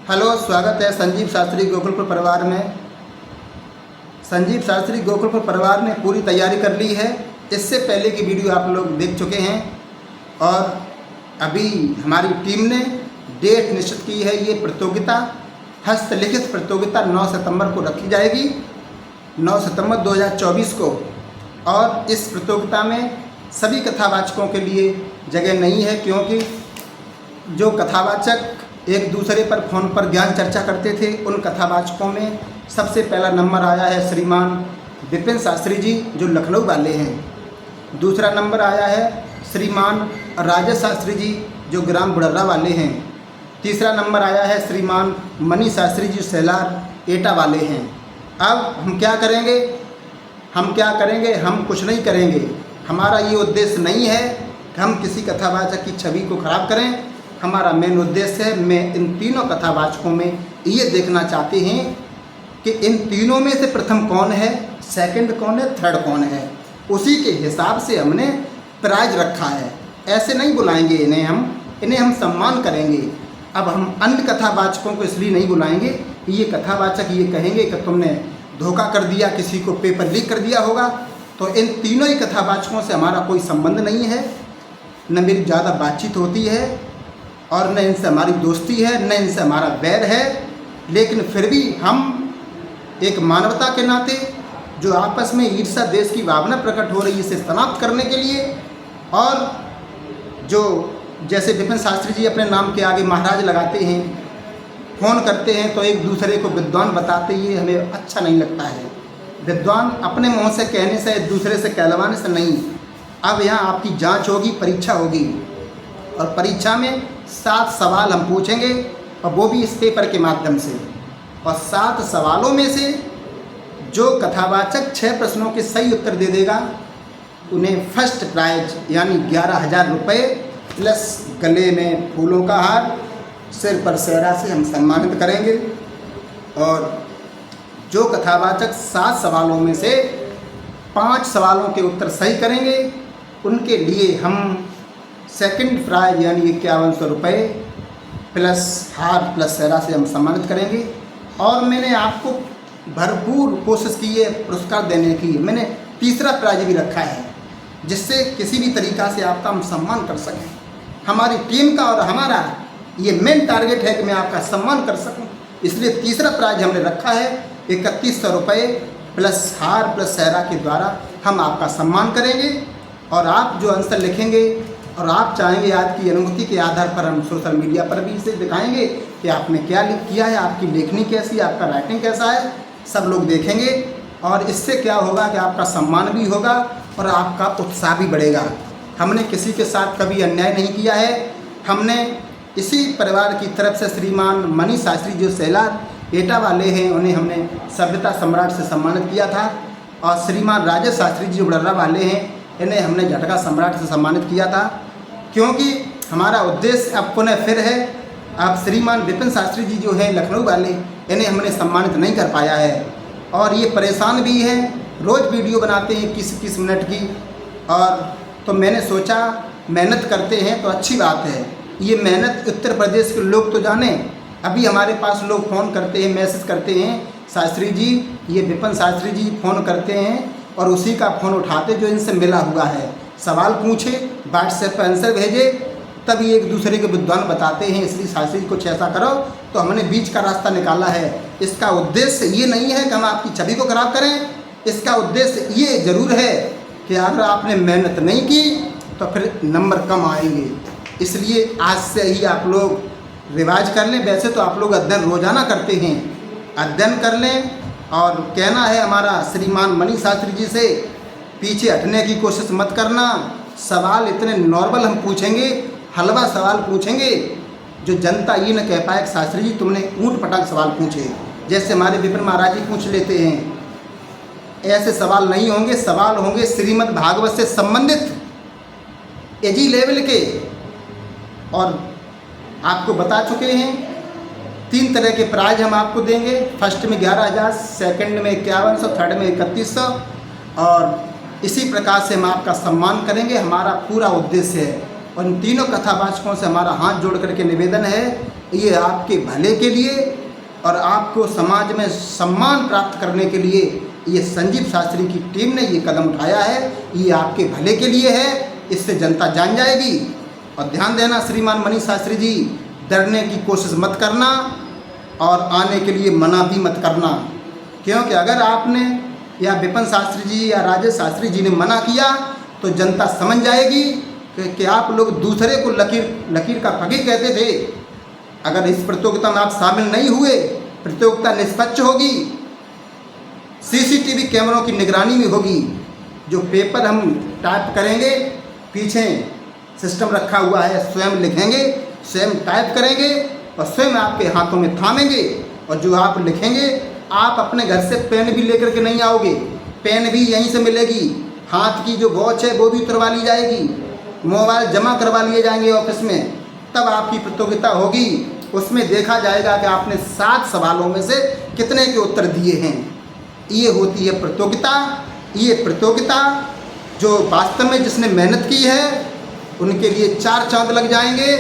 Hello, स्वागत है संजीव शास्त्री गोकुलपुर परिवार में। संजीव शास्त्री गोकुलपुर परिवार ने पूरी तैयारी कर ली है। इससे पहले की वीडियो आप लोग देख चुके हैं और अभी हमारी टीम ने डेट निश्चित की है। ये प्रतियोगिता हस्तलिखित प्रतियोगिता 9 सितंबर को रखी जाएगी, 9 सितंबर 2024 को। और इस प्रतियोगिता में सभी कथावाचकों के लिए जगह नहीं है, क्योंकि जो कथावाचक एक दूसरे पर फ़ोन पर ज्ञान चर्चा करते थे, उन कथावाचकों में सबसे पहला नंबर आया है श्रीमान विपिन शास्त्री जी, जो लखनऊ वाले हैं। दूसरा नंबर आया है श्रीमान राजेश शास्त्री जी, जो ग्राम बुढ़र्रा वाले हैं। तीसरा नंबर आया है श्रीमान मनी शास्त्री जी, सेलार एटा वाले हैं। अब हम क्या करेंगे? हम कुछ नहीं करेंगे। हमारा ये उद्देश्य नहीं है कि हम किसी कथावाचक की छवि को खराब करें। हमारा मेन उद्देश्य है, मैं इन तीनों कथावाचकों में ये देखना चाहते हैं कि इन तीनों में से प्रथम कौन है, सेकंड कौन है, थर्ड कौन है। उसी के हिसाब से हमने प्राइज रखा है। ऐसे नहीं बुलाएंगे इन्हें हम सम्मान करेंगे। अब हम अन्य कथावाचकों को इसलिए नहीं बुलाएंगे, ये कथावाचक ये कहेंगे कि तुमने धोखा कर दिया, किसी को पेपर लीक कर दिया होगा। तो इन तीनों ही कथावाचकों से हमारा कोई संबंध नहीं है, न मेरी ज़्यादा बातचीत होती है और न इनसे हमारी दोस्ती है, न इनसे हमारा बैर है। लेकिन फिर भी हम एक मानवता के नाते जो आपस में ईर्ष्या देश की भावना प्रकट हो रही है, इसे समाप्त करने के लिए, और जो जैसे विपिन शास्त्री जी अपने नाम के आगे महाराज लगाते हैं, फ़ोन करते हैं तो एक दूसरे को विद्वान बताते, ये हमें अच्छा नहीं लगता है। विद्वान अपने मुँह से कहने से, एक दूसरे से कहलवाने से नहीं। अब यहाँ आपकी जांच होगी, परीक्षा होगी, और परीक्षा में 7 सवाल हम पूछेंगे, और वो भी इस पेपर के माध्यम से। और 7 सवालों में से जो कथावाचक 6 प्रश्नों के सही उत्तर दे देगा, उन्हें फर्स्ट प्राइज यानी 11,000 रुपये प्लस गले में फूलों का हार, सिर पर सेहरा से हम सम्मानित करेंगे। और जो कथावाचक 7 सवालों में से 5 सवालों के उत्तर सही करेंगे, उनके लिए हम सेकंड प्राइज यानी 5100 रुपये प्लस हार प्लस सेहरा से हम सम्मानित करेंगे। और मैंने आपको भरपूर कोशिश की है पुरस्कार देने की। मैंने तीसरा प्राइज भी रखा है, जिससे किसी भी तरीक़ा से आपका हम सम्मान कर सकें। हमारी टीम का और हमारा ये मेन टारगेट है कि मैं आपका सम्मान कर सकूं। इसलिए तीसरा प्राइज हमने रखा है 3100 रुपये प्लस हार प्लस सेहरा के द्वारा हम आपका सम्मान करेंगे। और आप जो आंसर लिखेंगे और आप चाहेंगे, आपकी अनुमति के आधार पर हम सोशल मीडिया पर भी इसे दिखाएंगे कि आपने क्या किया है, आपकी लेखनी कैसी, आपका राइटिंग कैसा है, सब लोग देखेंगे। और इससे क्या होगा कि आपका सम्मान भी होगा और आपका उत्साह भी बढ़ेगा। हमने किसी के साथ कभी अन्याय नहीं किया है। हमने इसी परिवार की तरफ से श्रीमान मनी शास्त्री जो सेलार एटा वाले हैं, उन्हें हमने सभ्यता सम्राट से सम्मानित किया था। और श्रीमान राजेश शास्त्री जी जो बुढ़र्रा वाले हैं, इन्हें हमने झटका सम्राट से सम्मानित किया था। क्योंकि हमारा उद्देश्य अब पुनः फिर है, अब श्रीमान विपिन शास्त्री जी जो हैं लखनऊ वाले, इन्हें हमने सम्मानित नहीं कर पाया है। और ये परेशान भी हैं, रोज़ वीडियो बनाते हैं 21 मिनट की। और तो मैंने सोचा मेहनत करते हैं तो अच्छी बात है। ये मेहनत उत्तर प्रदेश के लोग तो जानें। अभी हमारे पास लोग फ़ोन करते हैं, मैसेज करते हैं, शास्त्री जी ये विपिन शास्त्री जी फ़ोन करते हैं, और उसी का फ़ोन उठाते जो इनसे मिला हुआ है, सवाल पूछे, व्हाट्सएप पर आंसर भेजे, तब ये एक दूसरे के विद्वान बताते हैं। इसलिए शास्त्री जी कुछ ऐसा करो, तो हमने बीच का रास्ता निकाला है। इसका उद्देश्य ये नहीं है कि हम आपकी छवि को खराब करें। इसका उद्देश्य ये ज़रूर है कि अगर आपने मेहनत नहीं की तो फिर नंबर कम आएंगे। इसलिए आज से ही आप लोग रिवाज कर लें। वैसे तो आप लोग अध्ययन रोज़ाना करते हैं, अध्ययन कर लें। और कहना है हमारा श्रीमान मनी शास्त्री जी से, पीछे हटने की कोशिश मत करना। सवाल इतने नॉर्मल हम पूछेंगे, हलवा सवाल पूछेंगे जो जनता ये न कह पाए कि शास्त्री जी तुमने ऊँट पटांग सवाल पूछे, जैसे हमारे विपिन महाराज जी पूछ लेते हैं। ऐसे सवाल नहीं होंगे। सवाल होंगे श्रीमद् भागवत से संबंधित एजी लेवल के। और आपको बता चुके हैं 3 तरह के प्राइज हम आपको देंगे। फर्स्ट में 11,000, सेकंड में 5100, थर्ड में 3100। और इसी प्रकार से हम आपका सम्मान करेंगे। हमारा पूरा उद्देश्य है और इन तीनों कथावाचकों से हमारा हाथ जोड़ करके निवेदन है, ये आपके भले के लिए और आपको समाज में सम्मान प्राप्त करने के लिए ये संजीव शास्त्री की टीम ने ये कदम उठाया है, ये आपके भले के लिए है, इससे जनता जान जाएगी। और ध्यान देना श्रीमान मनीष शास्त्री जी, डरने की कोशिश मत करना और आने के लिए मना भी मत करना, क्योंकि अगर आपने या विपिन शास्त्री जी या राजेश शास्त्री जी ने मना किया तो जनता समझ जाएगी कि आप लोग दूसरे को लकीर का फकीर कहते थे। अगर इस प्रतियोगिता में आप शामिल नहीं हुए, प्रतियोगिता निष्पक्ष होगी, सीसीटीवी कैमरों की निगरानी में होगी। जो पेपर हम टाइप करेंगे, पीछे सिस्टम रखा हुआ है, स्वयं लिखेंगे, स्वयं टाइप करेंगे और स्वयं आपके हाथों में थामेंगे। और जो आप लिखेंगे, आप अपने घर से पेन भी लेकर के नहीं आओगे, पेन भी यहीं से मिलेगी। हाथ की जो वॉच है वो भी उतरवा ली जाएगी, मोबाइल जमा करवा लिए जाएंगे ऑफिस में, तब आपकी प्रतियोगिता होगी। उसमें देखा जाएगा कि आपने 7 सवालों में से कितने के उत्तर दिए हैं। ये होती है प्रतियोगिता। ये प्रतियोगिता जो वास्तव में जिसने मेहनत की है उनके लिए 4 चांद लग जाएंगे,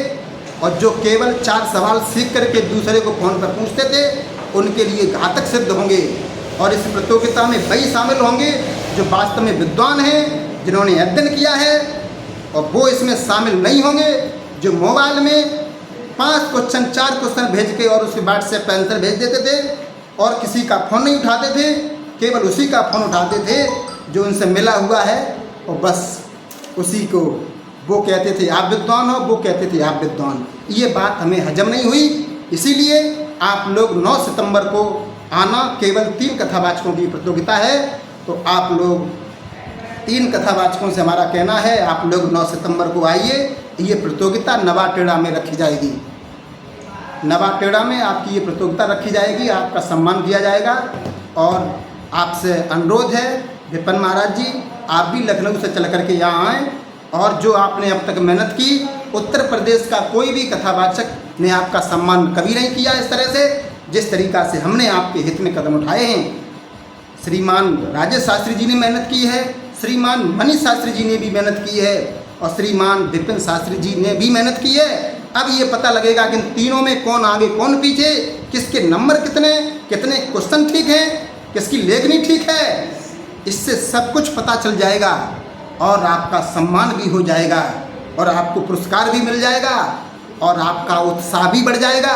और जो केवल 4 सवाल सीख करके दूसरे को फ़ोन पर पूछते थे उनके लिए घातक सिद्ध होंगे। और इस प्रतियोगिता में वही शामिल होंगे जो वास्तव में विद्वान हैं, जिन्होंने अध्ययन किया है, और वो इसमें शामिल नहीं होंगे जो मोबाइल में 5 क्वेश्चन 4 क्वेश्चन भेज के और उसके व्हाट्सएप पर आंसर भेज देते थे और किसी का फ़ोन नहीं उठाते थे, केवल उसी का फ़ोन उठाते थे जो उनसे मिला हुआ है, और बस उसी को वो कहते थे आप विद्वान हो, वो कहते थे आप विद्वान। ये बात हमें हजम नहीं हुई, इसीलिए आप लोग 9 सितंबर को आना। केवल 3 कथावाचकों की प्रतियोगिता है, तो आप लोग 3 कथावाचकों से हमारा कहना है आप लोग 9 सितंबर को आइए। ये प्रतियोगिता नवाटेड़ा में रखी जाएगी, नवाटेड़ा में आपकी ये प्रतियोगिता रखी जाएगी, आपका सम्मान किया जाएगा। और आपसे अनुरोध है विपिन महाराज जी, आप भी लखनऊ से चल करके यहाँ आएँ, और जो आपने अब तक मेहनत की, उत्तर प्रदेश का कोई भी कथावाचक ने आपका सम्मान कभी नहीं किया इस तरह से, जिस तरीक़ा से हमने आपके हित में कदम उठाए हैं। श्रीमान राजेश शास्त्री जी ने मेहनत की है, श्रीमान मनीष शास्त्री जी ने भी मेहनत की है, और श्रीमान विपिन शास्त्री जी ने भी मेहनत की है। अब ये पता लगेगा कि इन तीनों में कौन आगे कौन पीछे, किसके नंबर कितने क्वेश्चन ठीक हैं, किसकी लेखनी ठीक है, इससे सब कुछ पता चल जाएगा और आपका सम्मान भी हो जाएगा और आपको पुरस्कार भी मिल जाएगा और आपका उत्साह भी बढ़ जाएगा।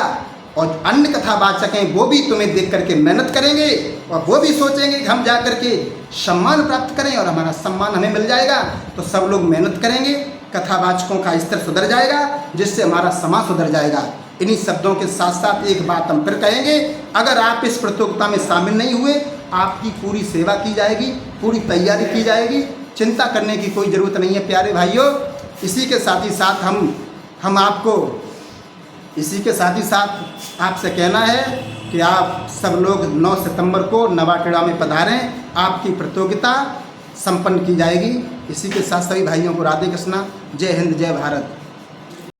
और अन्य कथावाचक हैं वो भी तुम्हें देख करके मेहनत करेंगे और वो भी सोचेंगे कि हम जा करके सम्मान प्राप्त करें और हमारा सम्मान हमें मिल जाएगा। तो सब लोग मेहनत करेंगे, कथावाचकों का स्तर सुधर जाएगा, जिससे हमारा समाज सुधर जाएगा। इन्हीं शब्दों के साथ साथ एक बात हम फिर कहेंगे, अगर आप इस प्रतियोगिता में शामिल नहीं हुए, आपकी पूरी सेवा की जाएगी, पूरी तैयारी की जाएगी, चिंता करने की कोई ज़रूरत नहीं है प्यारे भाइयों। इसी के साथ ही साथ हम आपको इसी के साथ ही साथ आपसे कहना है कि आप सब लोग 9 सितंबर को नवाटेड़ा में पधारें, आपकी प्रतियोगिता संपन्न की जाएगी। इसी के साथ सभी भाइयों को राधे कृष्णा, जय हिंद, जय भारत।